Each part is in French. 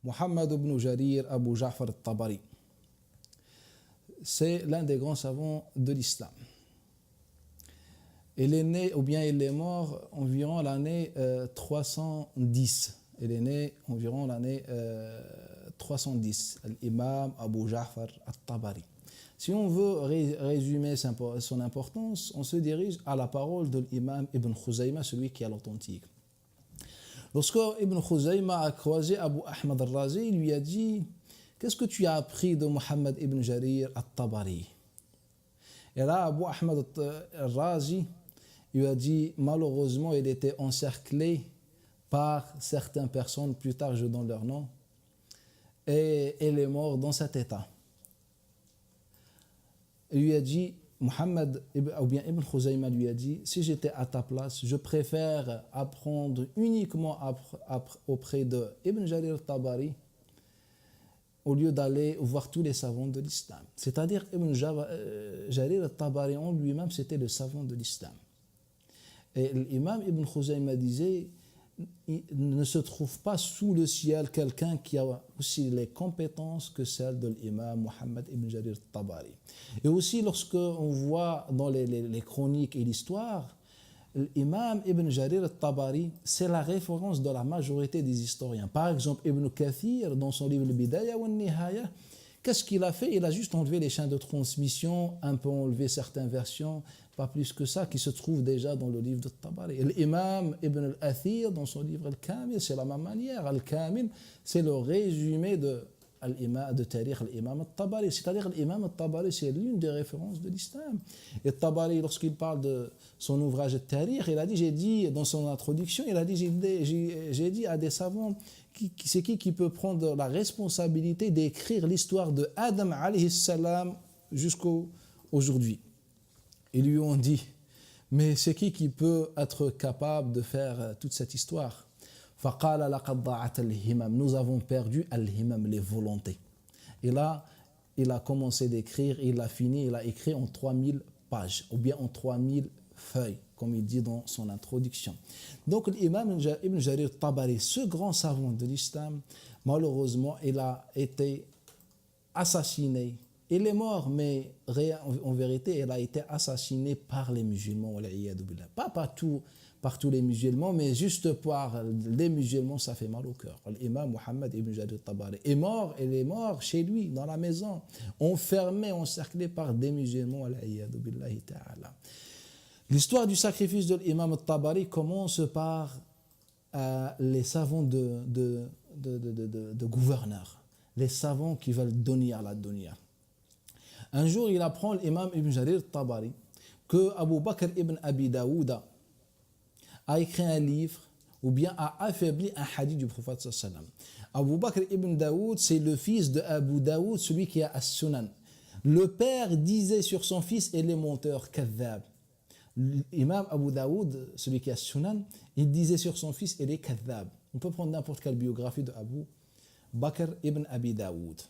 Muhammad ibn Jarir Abu Ja'far al-Tabari. C'est l'un des grands savants de l'islam. Il est né, ou bien il est mort environ l'année 310. Il est né environ l'année 310. L'imam Abu Ja'far al-Tabari. Si on veut résumer son importance, on se dirige à la parole de l'imam Ibn Khuzayma, celui qui est l'authentique. Lorsque Ibn Khuzayma a croisé Abu Ahmad al-Razi, il lui a dit: qu'est-ce que tu as appris de Muhammad ibn Jarir al-Tabari? Et là, Abu Ahmad al-Razi lui a dit: malheureusement, il était encerclé par certaines personnes, plus tard je donne leur nom, et il est mort dans cet état. Il lui a dit, Muhammad, ou bien Ibn Khuzayma lui a dit: si j'étais à ta place, je préfère apprendre uniquement auprès de Ibn Jarir al-Tabari au lieu d'aller voir tous les savants de l'islam. C'est-à-dire Ibn Jarir al-Tabari en lui-même, c'était le savant de l'islam. Et l'imam Ibn Khuzayma disait: il ne se trouve pas sous le ciel quelqu'un qui a aussi les compétences que celles de l'imam Muhammad ibn Jarir al-Tabari. Et aussi, lorsque on voit dans les chroniques et l'histoire, l'imam ibn Jarir al-Tabari, c'est la référence de la majorité des historiens. Par exemple, Ibn Kathir, dans son livre Al-Bidaya wa Nihaya, qu'est-ce qu'il a fait? Il a juste enlevé les chaînes de transmission, un peu enlevé certaines versions, pas plus que ça, qui se trouvent déjà dans le livre de Tabari. L'imam Ibn al-Athir, dans son livre Al-Kamil, c'est la même manière. Al-Kamil, c'est le résumé de Tariq al-Imam al-Tabari. C'est-à-dire l'imam al-Tabari, c'est l'une des références de l'islam. Et Tabari, lorsqu'il parle de son ouvrage Tariq, il a dit, j'ai dit dans son introduction, il a dit, j'ai dit à des savants, c'est qui peut prendre la responsabilité d'écrire l'histoire de Adam alayhi salam jusqu'aujourd'hui. Ils lui ont dit: mais c'est qui peut être capable de faire toute cette histoire? فَقَالَ لَقَدْ ضَاعَتْ الْهِمَمْ. Nous avons perdu al-himam, les volontés. Et là, il a commencé d'écrire, il a fini, il a écrit en 3000 pages, ou bien en 3000 feuilles, comme il dit dans son introduction. Donc l'imam Ibn Jarir al-Tabari, ce grand savant de l'islam, malheureusement, il a été assassiné. Il est mort, mais en vérité, il a été assassiné par les musulmans. Pas par tous les musulmans, mais juste par les musulmans, ça fait mal au cœur. L'imam Muhammad ibn Jarir al-Tabari est mort, il est mort chez lui, dans la maison, enfermé, encerclé par des musulmans. L'histoire du sacrifice de l'imam al-Tabari commence par les savants de gouverneurs, les savants qui veulent donner à la dunya. Un jour, il apprend l'imam ibn Jarir al-Tabari que Abu Bakr ibn Abi Daouda a écrit un livre ou bien a affaibli un hadith du prophète sallallahu alayhi wa sallam. Abu Bakr ibn Daoud, c'est le fils de Abu Daoud, celui qui a as-Sunan. Le père disait sur son fils: il est menteur, kadhab. L'imam Abu Daoud, celui qui a as-Sunan, il disait sur son fils: il est kadhab. On peut prendre n'importe quelle biographie de Abu Bakr ibn Abi Daoud.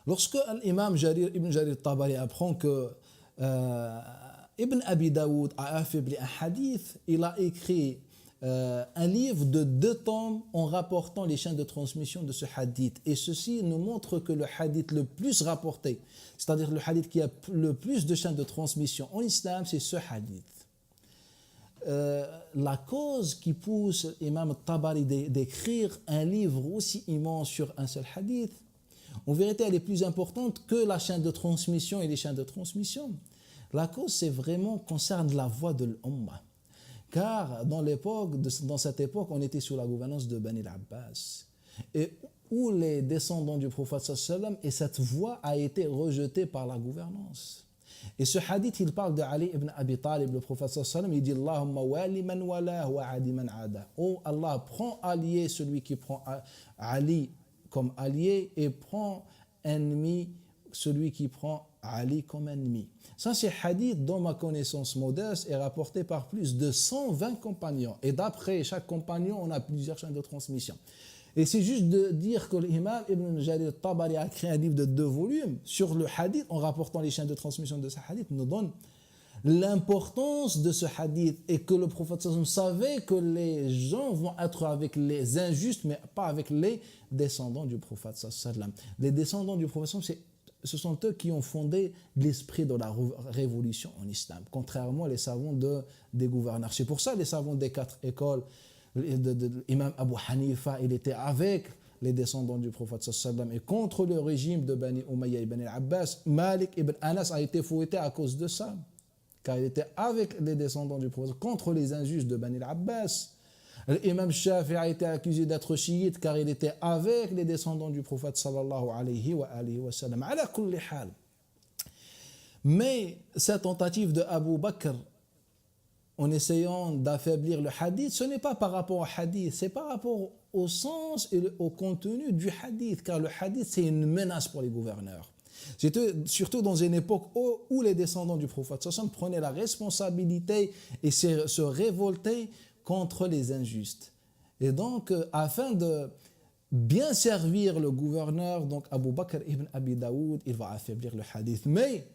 Lorsque l'imam ibn Jarir al-Tabari apprend que Ibn Abi Daoud a affaibli un hadith, il a écrit un livre de 2 tomes en rapportant les chaînes de transmission de ce hadith. Et ceci nous montre que le hadith le plus rapporté, c'est-à-dire le hadith qui a le plus de chaînes de transmission en islam, c'est ce hadith. La cause qui pousse l'imam al-Tabari d'écrire un livre aussi immense sur un seul hadith, en vérité, elle est plus importante que la chaîne de transmission et les chaînes de transmission. La cause, c'est vraiment concerne la voix de l'Ummah. Car dans cette époque, on était sous la gouvernance de Bani al-Abbas. Et où les descendants du prophète sallallahu alayhi wa sallam, et cette voix a été rejetée par la gouvernance. Et ce hadith, il parle de Ali ibn Abi Talib, le prophète sallallahu alayhi wa sallam, il dit: Allahumma wali man walah wa adi man ada. Oh Allah, prends allié celui qui prend Ali comme allié et prend ennemi celui qui prend Ali comme ennemi. Ça, c'est hadith dont ma connaissance modeste est rapportée par plus de 120 compagnons. Et d'après chaque compagnon, on a plusieurs chaînes de transmission. Et c'est juste de dire que l'imam Ibn Jarir al-Tabari a écrit un livre de 2 volumes sur le hadith, en rapportant les chaînes de transmission de ce hadith, nous donne l'importance de ce hadith et que le prophète sallallahu alayhi wa sallam savait que les gens vont être avec les injustes, mais pas avec les descendants du prophète sallallahu alayhi wa sallam. Les descendants du prophète sallallahu alayhi wa sallam, ce sont eux qui ont fondé l'esprit de la révolution en islam, contrairement aux savants des gouverneurs. C'est pour ça les savants des 4 écoles, l'imam Abu Hanifa, il était avec les descendants du prophète sallallahu alayhi wa sallam et contre le régime de Bani Umayya ibn al-Abbas. Malik ibn Anas a été fouetté à cause de ça, car il était avec les descendants du prophète, contre les injustes de Bani al-Abbas. L'imam Shafi'i a été accusé d'être chiite car il était avec les descendants du prophète sallallahu alayhi wa sallam. Ala kulli hal. Mais cette tentative de Abu Bakr en essayant d'affaiblir le hadith, ce n'est pas par rapport au hadith, c'est par rapport au sens et au contenu du hadith, car le hadith c'est une menace pour les gouverneurs. Surtout dans une époque où les descendants du prophète sallallahu alayhi wa sallam prenaient la responsabilité et se révoltaient contre les injustes. Et donc, afin de bien servir le gouverneur, donc Abu Bakr ibn Abi Daoud, il va affaiblir le hadith. Mais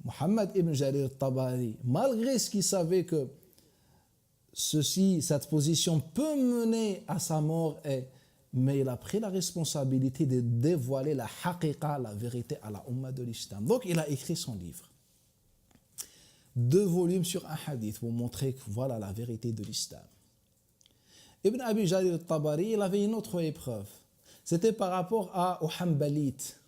Muhammad ibn Jarir al-Tabari, malgré ce qu'il savait que cette position peut mener à sa mort, mais il a pris la responsabilité de dévoiler la haqiqa, la vérité à la umma de l'islam. Donc, il a écrit son livre. 2 volumes sur un hadith pour montrer que voilà la vérité de l'islam. Ibn Abi Jarir al-Tabari, il avait une autre épreuve. C'était par rapport aux Hanbalites,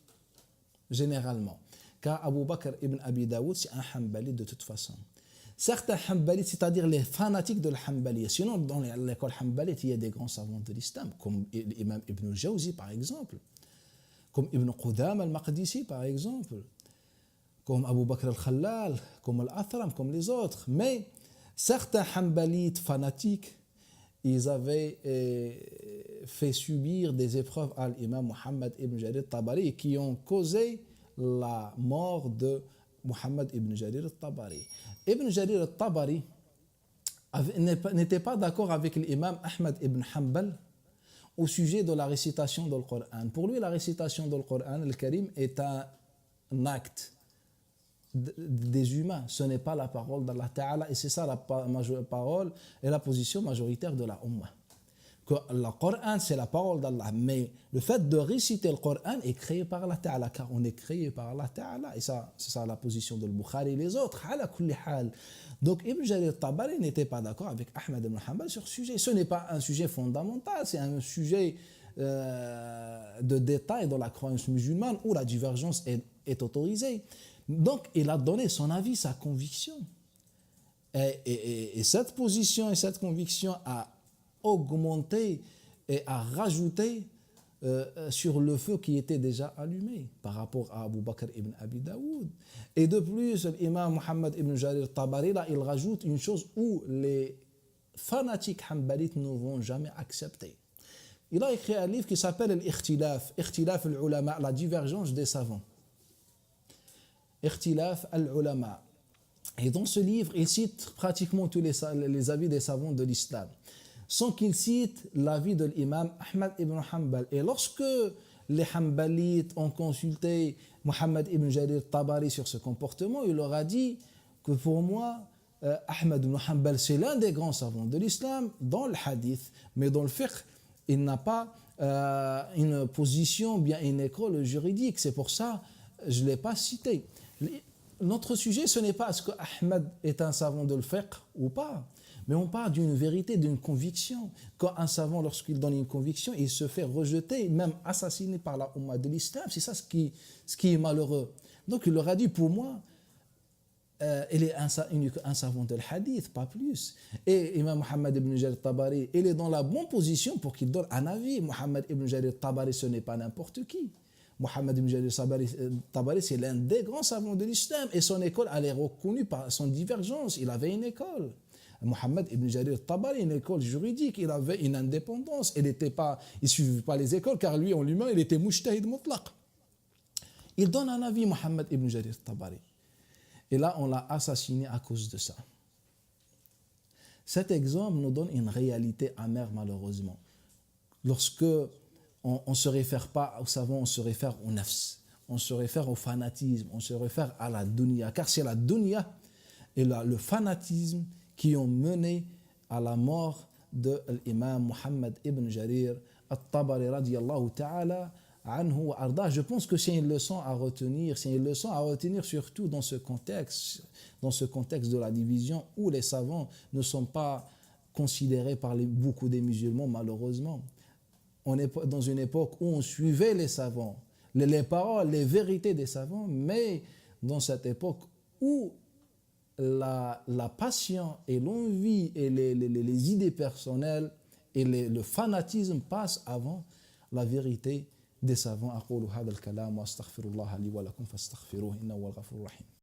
généralement. Car Abu Bakr ibn Abi Daoud, c'est un Hanbalite de toute façon. Certains Hanbalites, c'est-à-dire les fanatiques de l'Hanbaliya, sinon dans l'école Hanbalite, il y a des grands savants de l'islam, comme l'imam Ibn al-Jawzi par exemple, comme Ibn Qudam al-Maqdisi par exemple, comme Abu Bakr al-Khallal, comme al-Athram, comme les autres. Mais certains Hanbalites fanatiques, ils avaient fait subir des épreuves à l'imam Muhammad ibn Jarir al-Tabari qui ont causé la mort de Muhammad ibn Jarir al-Tabari. Ibn Jarir al-Tabari n'était pas d'accord avec l'imam Ahmad ibn Hanbal au sujet de la récitation du Coran. Pour lui, la récitation du Coran, le Karim, est un acte des humains, ce n'est pas la parole d'Allah Ta'ala, et c'est ça la parole et la position majoritaire de la Ummah. Que le Coran c'est la parole d'Allah, mais le fait de réciter le Coran est créé par Allah Ta'ala, car on est créé par Allah Ta'ala, et ça c'est ça la position de Bukhari et les autres, ala kulli hal. Donc Ibn Jarir al-Tabari n'était pas d'accord avec Ahmad ibn Hanbal sur ce sujet. Ce n'est pas un sujet fondamental, c'est un sujet de détail dans la croyance musulmane où la divergence est autorisée. Donc, il a donné son avis, sa conviction. Et cette position et cette conviction a augmenté et a rajouté sur le feu qui était déjà allumé par rapport à Abu Bakr ibn Abi Daoud. Et de plus, l'imam Muhammad ibn Jarir al-Tabari, là, il rajoute une chose où les fanatiques hanbalites ne vont jamais accepter. Il a écrit un livre qui s'appelle L'Ikhtilaf, Ikhtilaf al-Ulama, la divergence des savants. Ikhtilaf al-Ulama. Et dans ce livre, il cite pratiquement tous les avis des savants de l'islam, sans qu'il cite l'avis de l'imam Ahmad ibn Hanbal. Et lorsque les Hanbalites ont consulté Muhammad ibn Jarir al-Tabari sur ce comportement, il leur a dit que pour moi, Ahmad ibn Hanbal, c'est l'un des grands savants de l'islam dans le hadith, mais dans le fiqh, il n'a pas une position, bien une école juridique. C'est pour ça que je ne l'ai pas cité. Notre sujet, ce n'est pas est-ce que Ahmad est un savant de le fiqh ou pas, mais on parle d'une vérité, d'une conviction. Quand un savant, lorsqu'il donne une conviction, il se fait rejeter, même assassiner par la Ummah de l'islam, c'est ça ce qui est malheureux. Donc il leur a dit, pour moi, il est un savant de hadith, pas plus. Et Imam Muhammad ibn Jarir al-Tabari, il est dans la bonne position pour qu'il donne un avis. Muhammad ibn Jarir al-Tabari, ce n'est pas n'importe qui. Muhammad ibn Jarir al-Tabari, c'est l'un des grands savants de l'islam et son école, elle est reconnue par son divergence. Il avait une école. Muhammad ibn Jarir al-Tabari, une école juridique, il avait une indépendance. Il ne suivait pas les écoles car lui, en lui-même, il était mujtahid mutlaq. Il donne un avis, Muhammad ibn Jarir al-Tabari. Et là, on l'a assassiné à cause de ça. Cet exemple nous donne une réalité amère, malheureusement. Lorsque on ne se réfère pas aux savants, on se réfère au nafs, on se réfère au fanatisme, on se réfère à la dunya, car c'est la dunya et le fanatisme qui ont mené à la mort de l'imam Muhammad ibn Jarir al-Tabari radiyallahu ta'ala anhu wa ardah. Je pense que c'est une leçon à retenir, surtout dans ce contexte de la division où les savants ne sont pas considérés par beaucoup des musulmans, malheureusement. On est dans une époque où on suivait les savants, les paroles, les vérités des savants, mais dans cette époque où la passion et l'envie et les idées personnelles et le fanatisme passent avant la vérité des savants. أقول هذا الكلام وأستغفر الله لي ولكم فاستغفروه إنه هو الغفور الرحيم.